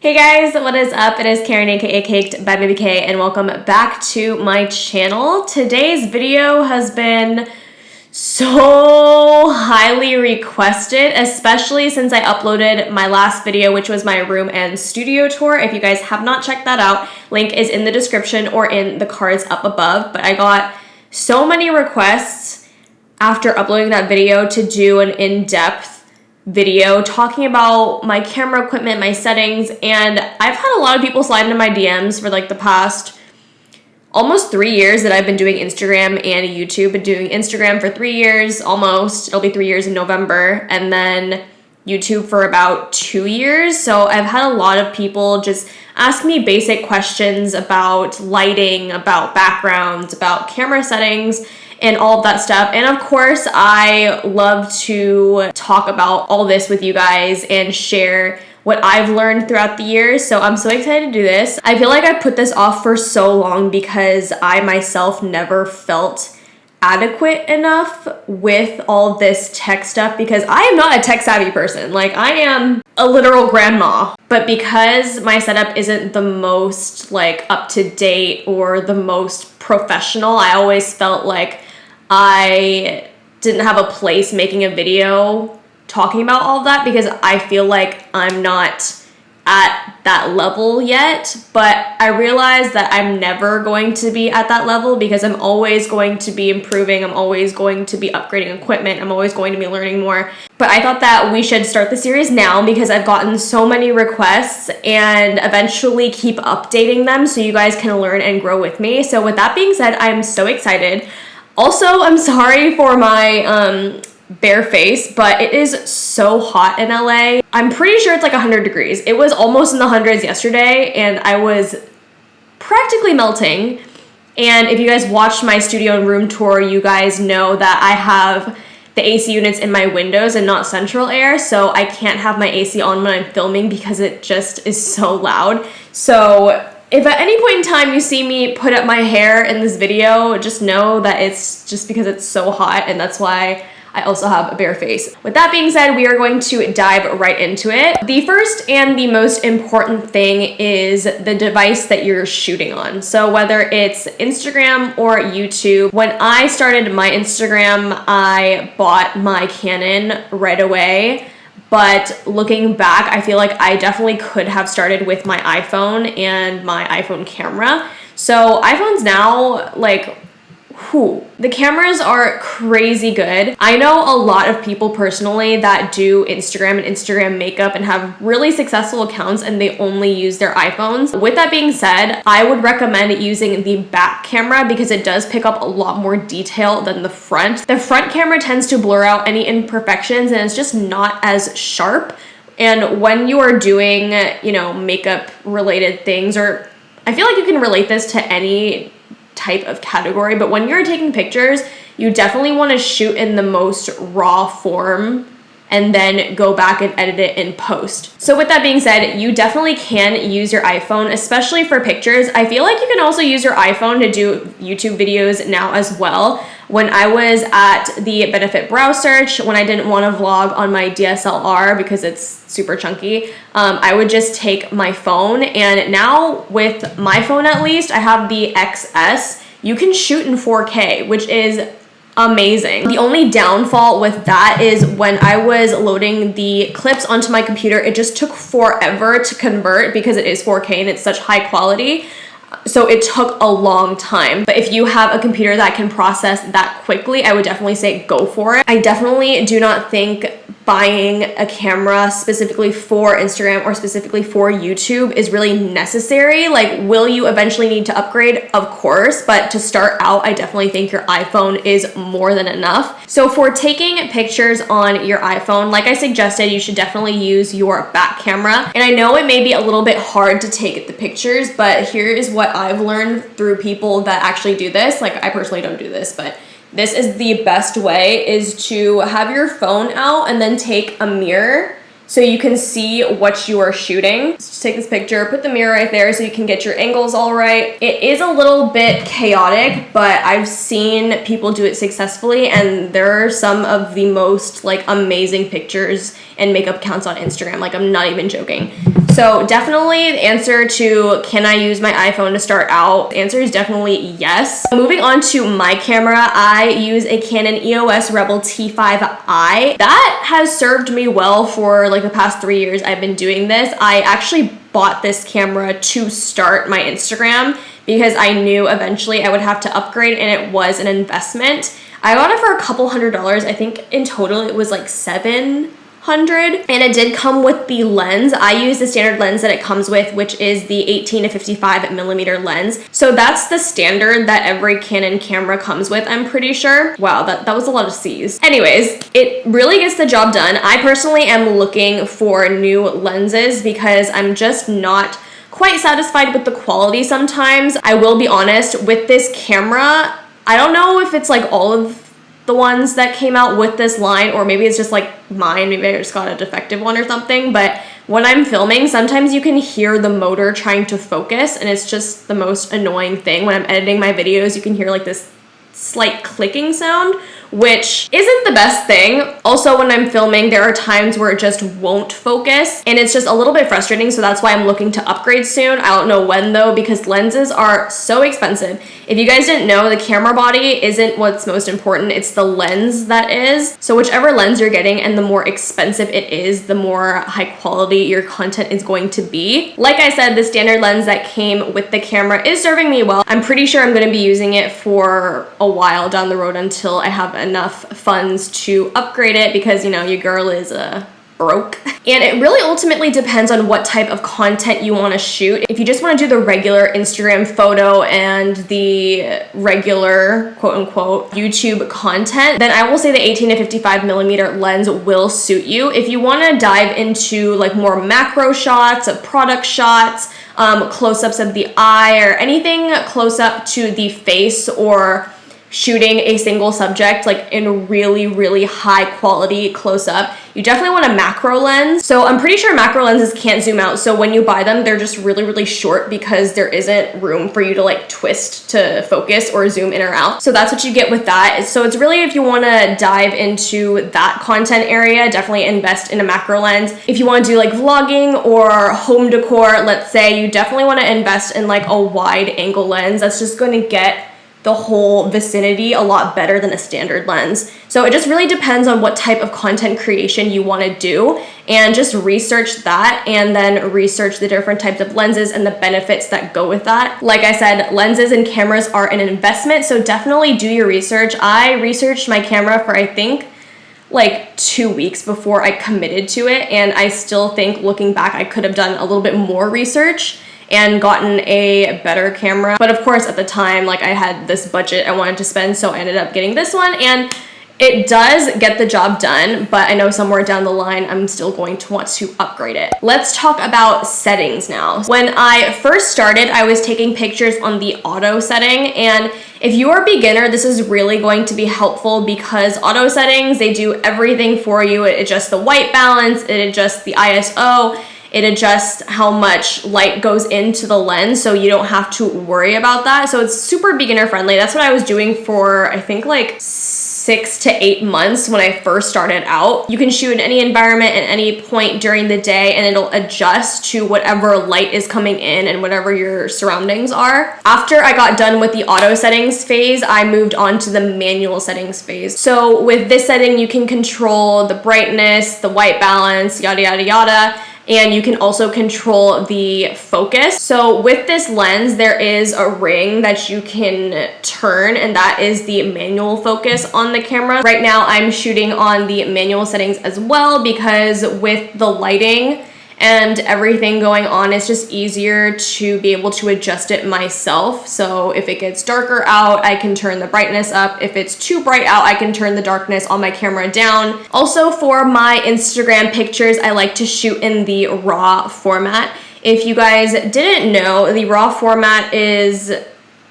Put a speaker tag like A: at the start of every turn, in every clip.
A: Hey guys, what is up? It is Karen, aka Caked by Baby K, and welcome back to my channel. Today's video has been so highly requested, especially since I uploaded my last video, which was my room and studio tour. If you guys have not checked that out, link is in the description or in the cards up above. But I got so many requests after uploading that video to do an in-depth video talking about my camera equipment, my settings, and I've had a lot of people slide into my DMs for like the past almost 3 years that I've been doing Instagram and YouTube. Been doing Instagram for 3 years almost. It'll be 3 years in November, and then YouTube for about 2 years. So I've had a lot of people just ask me basic questions about lighting, about backgrounds, about camera settings, and all of that stuff. And of course, I love to talk about all this with you guys and share what I've learned throughout the years. So I'm so excited to do this. I feel like I put this off for so long because I myself never felt adequate enough with all this tech stuff, because I am not a tech savvy person. Like, I am a literal grandma. But because my setup isn't the most like up to date or the most professional, I always felt like I didn't have a place making a video talking about all of that, because I feel like I'm not at that level yet. But I realized that I'm never going to be at that level, because I'm always going to be improving. I'm always going to be upgrading equipment. I'm always going to be learning more. But I thought that we should start the series now because I've gotten so many requests, and eventually keep updating them so you guys can learn and grow with me. So with that being said, I'm so excited. Also, I'm sorry for my bare face, but it is so hot in LA. I'm pretty sure it's like 100 degrees. It was almost in the hundreds yesterday, and I was practically melting. And if you guys watched my studio and room tour, you guys know that I have the AC units in my windows and not central air, so I can't have my AC on when I'm filming because it just is so loud. So if at any point in time you see me put up my hair in this video, just know that it's just because it's so hot, and that's why I also have a bare face. With that being said, we are going to dive right into it. The first and the most important thing is the device that you're shooting on. So whether it's Instagram or YouTube, when I started my Instagram, I bought my Canon right away. But looking back, I feel like I definitely could have started with my iPhone and my iPhone camera. So iPhones now, like, the cameras are crazy good. I know a lot of people personally that do Instagram and Instagram makeup and have really successful accounts, and they only use their iPhones. With that being said, I would recommend using the back camera because it does pick up a lot more detail than the front. The front camera tends to blur out any imperfections, and it's just not as sharp. And when you are doing, you know, makeup related things, or I feel like you can relate this to any type of category, but when you're taking pictures, you definitely want to shoot in the most raw form and then go back and edit it in post. So with that being said, you definitely can use your iPhone, especially for pictures. I feel like you can also use your iPhone to do YouTube videos now as well. When I was at the Benefit Brow Search, when I didn't want to vlog on my DSLR because it's super chunky, I would just take my phone. And now with my phone, at least, I have the XS. You can shoot in 4K, which is amazing. The only downfall with that is when I was loading the clips onto my computer, it just took forever to convert because it is 4K and it's such high quality. So it took a long time. But if you have a computer that can process that quickly, I would definitely say go for it. I definitely do not think buying a camera specifically for Instagram or specifically for YouTube is really necessary. Like, will you eventually need to upgrade? Of course, but to start out, I definitely think your iPhone is more than enough. So for taking pictures on your iPhone, like I suggested, you should definitely use your back camera. And I know it may be a little bit hard to take the pictures, but here is what I've learned through people that actually do this. Like, I personally don't do this, but this is the best way, is to have your phone out and then take a mirror so you can see what you are shooting. Just take this picture, put the mirror right there so you can get your angles all right. It is a little bit chaotic, but I've seen people do it successfully, and there are some of the most like amazing pictures and makeup accounts on Instagram. Like, I'm not even joking. So definitely the answer to can I use my iPhone to start out? The answer is definitely yes. Moving on to my camera, I use a Canon EOS Rebel T5i. That has served me well for like the past 3 years I've been doing this. I actually bought this camera to start my Instagram because I knew eventually I would have to upgrade, and it was an investment. I got it for a couple $100s. I think in total it was like $700, and it did come with the lens. I use the standard lens that it comes with, which is the 18 to 55 millimeter lens. So that's the standard that every Canon camera comes with, I'm pretty sure. Wow, that was a lot of C's. Anyways, it really gets the job done. I personally am looking for new lenses because I'm just not quite satisfied with the quality sometimes. I will be honest, with this camera, I don't know if it's like all of the ones that came out with this line, or maybe it's just like mine, maybe I just got a defective one or something, but when I'm filming, sometimes you can hear the motor trying to focus, and it's just the most annoying thing. When I'm editing my videos, you can hear like this slight clicking sound, which isn't the best thing. Also, when I'm filming, there are times where it just won't focus, and it's just a little bit frustrating, so that's why I'm looking to upgrade soon. I don't know when though, because lenses are so expensive. If you guys didn't know, the camera body isn't what's most important, it's the lens that is. So whichever lens you're getting, and the more expensive it is, the more high quality your content is going to be. Like I said, the standard lens that came with the camera is serving me well. I'm pretty sure I'm going to be using it for a while down the road until I have enough funds to upgrade it, because you know, your girl is broke. And it really ultimately depends on what type of content you want to shoot. If you just want to do the regular Instagram photo and the regular quote-unquote YouTube content, then I will say the 18 to 55 millimeter lens will suit you. If you want to dive into like more macro shots, product shots, close-ups of the eye, or anything close up to the face, or shooting a single subject like in really high quality close up, you definitely want a macro lens. So I'm pretty sure macro lenses can't zoom out, so when you buy them, they're just really short because there isn't room for you to like twist to focus or zoom in or out. So that's what you get with that. So it's really, if you want to dive into that content area, definitely invest in a macro lens. If you want to do like vlogging or home decor, let's say, you definitely want to invest in like a wide angle lens. That's just going to get the whole vicinity a lot better than a standard lens. So it just really depends on what type of content creation you want to do, and just research that, and then research the different types of lenses and the benefits that go with that. Like I said, lenses and cameras are an investment, so definitely do your research. I researched my camera for, I think, like 2 weeks before I committed to it, and I still think, looking back, I could have done a little bit more research and gotten a better camera. But of course, at the time, like, I had this budget I wanted to spend, so I ended up getting this one, and it does get the job done, but I know somewhere down the line I'm still going to want to upgrade it. Let's talk about settings now. When I first started, I was taking pictures on the auto setting, and if you're a beginner, this is really going to be helpful, because auto settings, they do everything for you. It adjusts the white balance, it adjusts the ISO, it adjusts how much light goes into the lens, so you don't have to worry about that. So it's super beginner friendly. That's what I was doing for, I think, like 6 to 8 months when I first started out. You can shoot in any environment at any point during the day, and it'll adjust to whatever light is coming in and whatever your surroundings are. After I got done with the auto settings phase, I moved on to the manual settings phase. So with this setting, you can control the brightness, the white balance, yada yada yada, and you can also control the focus. So with this lens, there is a ring that you can turn, and that is the manual focus on the camera. Right now, I'm shooting on the manual settings as well, because with the lighting and everything going on, it's just easier to be able to adjust it myself. So if it gets darker out, I can turn the brightness up. If it's too bright out, I can turn the darkness on my camera down. Also, for my Instagram pictures, I like to shoot in the RAW format. If you guys didn't know, the RAW format is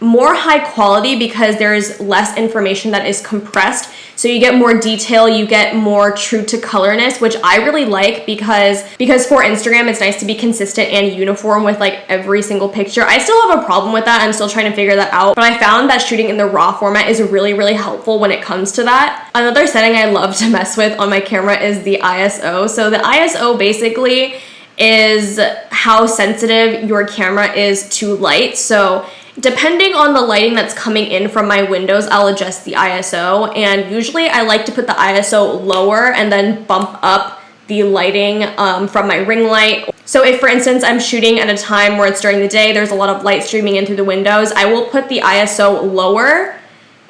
A: more high quality because there's less information that is compressed. So you get more detail, you get more true to colorness, which I really like, because for Instagram, it's nice to be consistent and uniform with like every single picture. I still have a problem with that. I'm still trying to figure that out, but I found that shooting in the RAW format is really helpful when it comes to that. Another setting I love to mess with on my camera is the ISO. So the ISO basically is how sensitive your camera is to light. So depending on the lighting that's coming in from my windows, I'll adjust the ISO, and usually I like to put the ISO lower and then bump up the lighting from my ring light. So if, for instance, I'm shooting at a time where it's during the day, there's a lot of light streaming in through the windows, I will put the ISO lower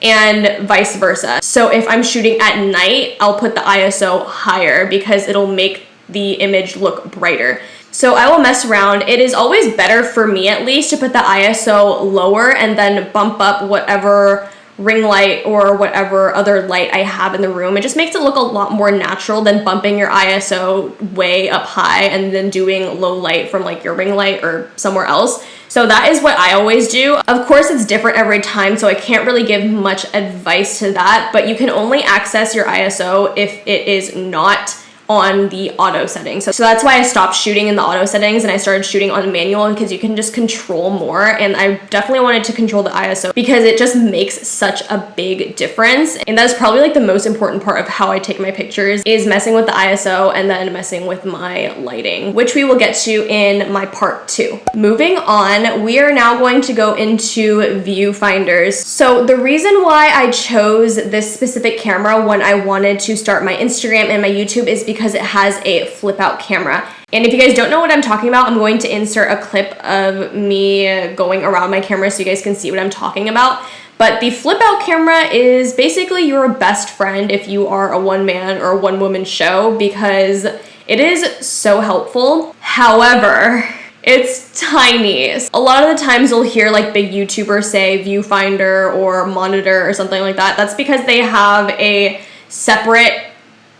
A: and vice versa. So if I'm shooting at night, I'll put the ISO higher because it'll make the image look brighter. So I will mess around. It is always better for me, at least, to put the ISO lower and then bump up whatever ring light or whatever other light I have in the room. It just makes it look a lot more natural than bumping your ISO way up high and then doing low light from like your ring light or somewhere else. So that is what I always do. Of course, it's different every time, so I can't really give much advice to that, but you can only access your ISO if it is not on the auto settings. So that's why I stopped shooting in the auto settings and I started shooting on manual, because you can just control more, and I definitely wanted to control the ISO because it just makes such a big difference. And that's probably like the most important part of how I take my pictures, is messing with the ISO and then messing with my lighting, which we will get to in my part 2. Moving on, we are now going to go into viewfinders. So the reason why I chose this specific camera when I wanted to start my Instagram and my YouTube is because it has a flip out camera. And if you guys don't know what I'm talking about, I'm going to insert a clip of me going around my camera so you guys can see what I'm talking about. But the flip out camera is basically your best friend if you are a one man or one woman show, because it is so helpful. However, it's tiny. A lot of the times you'll hear like big YouTubers say viewfinder or monitor or something like that. That's because they have a separate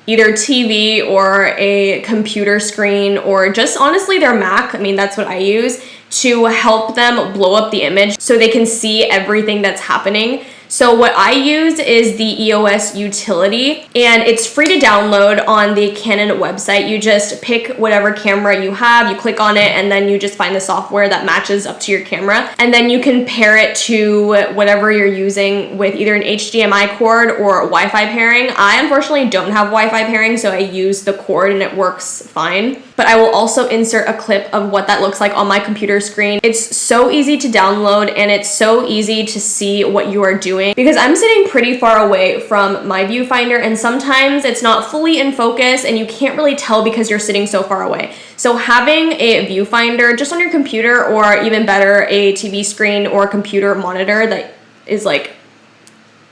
A: either TV or a computer screen, or just honestly their Mac. I mean, that's what I use to help them blow up the image so they can see everything that's happening. So what I use is the EOS utility, and it's free to download on the Canon website. You just pick whatever camera you have, you click on it, and then you just find the software that matches up to your camera. And then you can pair it to whatever you're using with either an HDMI cord or Wi-Fi pairing. I unfortunately don't have Wi-Fi pairing, so I use the cord and it works fine. But I will also insert a clip of what that looks like on my computer screen. It's so easy to download and it's so easy to see what you are doing, because I'm sitting pretty far away from my viewfinder and sometimes it's not fully in focus and you can't really tell because you're sitting so far away. So having a viewfinder just on your computer, or even better, a TV screen or a computer monitor that is like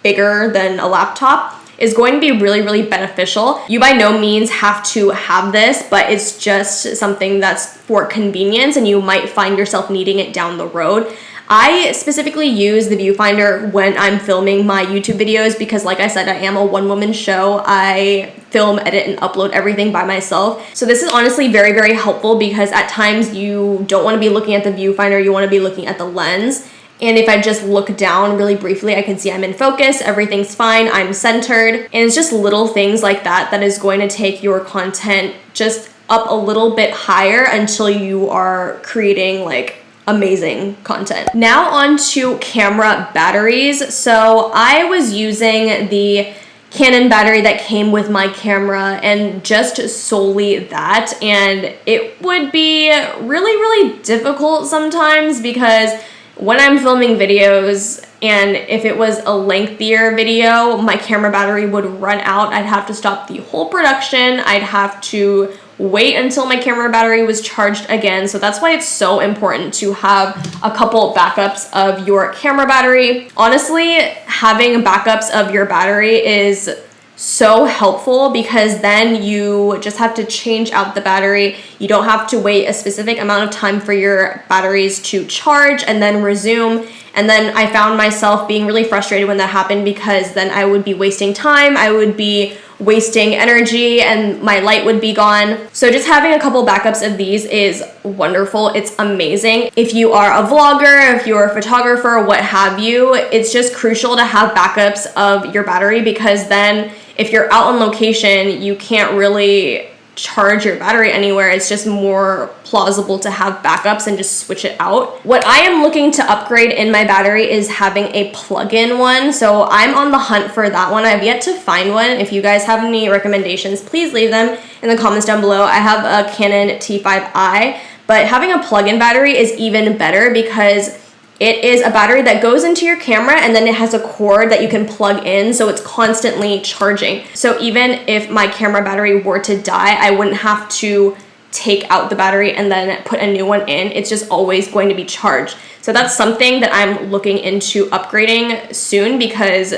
A: bigger than a laptop, is going to be really, really beneficial. You by no means have to have this, but it's just something that's for convenience and you might find yourself needing it down the road. I specifically use the viewfinder when I'm filming my YouTube videos because, like I said, I am a one-woman show. I film, edit, and upload everything by myself. So this is honestly very, very helpful because at times you don't want to be looking at the viewfinder, you want to be looking at the lens. And if I just look down really briefly, I can see I'm in focus, everything's fine, I'm centered. And it's just little things like that that is going to take your content just up a little bit higher until you are creating like amazing content. Now on to camera batteries. So I was using the Canon battery that came with my camera and just solely that. And it would be really, really difficult sometimes because when I'm filming videos, and if it was a lengthier video, my camera battery would run out. I'd have to stop the whole production. I'd have to wait until my camera battery was charged again. So that's why it's so important to have a couple backups of your camera battery. Honestly, having backups of your battery is so helpful because then you just have to change out the battery. You don't have to wait a specific amount of time for your batteries to charge and then resume. And then I found myself being really frustrated when that happened because then I would be wasting time, I would be wasting energy, and my light would be gone. So just having a couple backups of these is wonderful. It's amazing. If you are a vlogger, if you're a photographer, what have you, it's just crucial to have backups of your battery because then if you're out on location, you can't really charge your battery anywhere. It's just more plausible to have backups and just switch it out. What I am looking to upgrade in my battery is having a plug-in one. So I'm on the hunt for that one. I've yet to find one. If you guys have any recommendations, please leave them in the comments down below. I have a Canon T5i, but having a plug-in battery is even better because it is a battery that goes into your camera and then it has a cord that you can plug in, so it's constantly charging. So even if my camera battery were to die, I wouldn't have to take out the battery and then put a new one in. It's just always going to be charged. So that's something that I'm looking into upgrading soon, because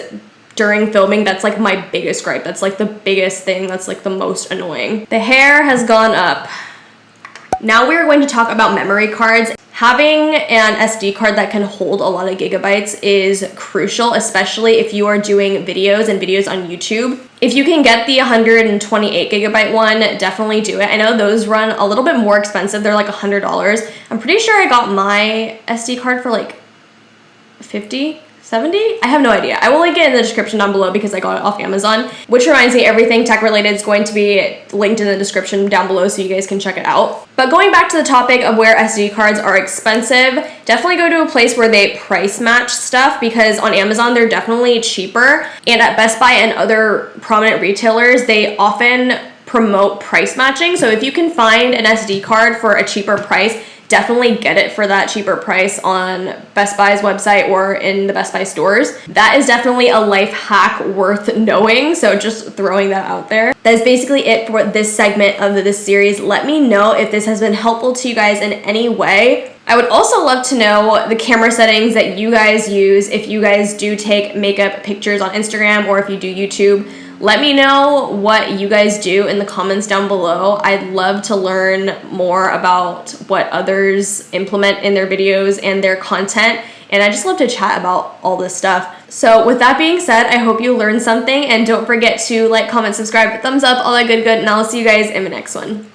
A: during filming, that's like my biggest gripe. That's like the biggest thing that's like the most annoying. The hair has gone up. Now we're going to talk about memory cards. Having an SD card that can hold a lot of gigabytes is crucial, especially if you are doing videos on YouTube. If you can get the 128 gigabyte one, definitely do it. I know those run a little bit more expensive. They're like $100. I'm pretty sure I got my SD card for like 50, 70? I have no idea. I will link it in the description down below because I got it off Amazon, which reminds me, everything tech related is going to be linked in the description down below so you guys can check it out. But going back to the topic of where SD cards are expensive, definitely go to a place where they price match stuff, because on Amazon they're definitely cheaper, and at Best Buy and other prominent retailers, they often promote price matching. So if you can find an SD card for a cheaper price, definitely get it for that cheaper price on Best Buy's website or in the Best Buy stores. That is definitely a life hack worth knowing, so just throwing that out there. That is basically it for this segment of this series. Let me know if this has been helpful to you guys in any way. I would also love to know the camera settings that you guys use if you guys do take makeup pictures on Instagram or if you do YouTube. Let me know what you guys do in the comments down below. I'd love to learn more about what others implement in their videos and their content, and I just love to chat about all this stuff. So with that being said, I hope you learned something, and don't forget to like, comment, subscribe, thumbs up, all that good, and I'll see you guys in the next one.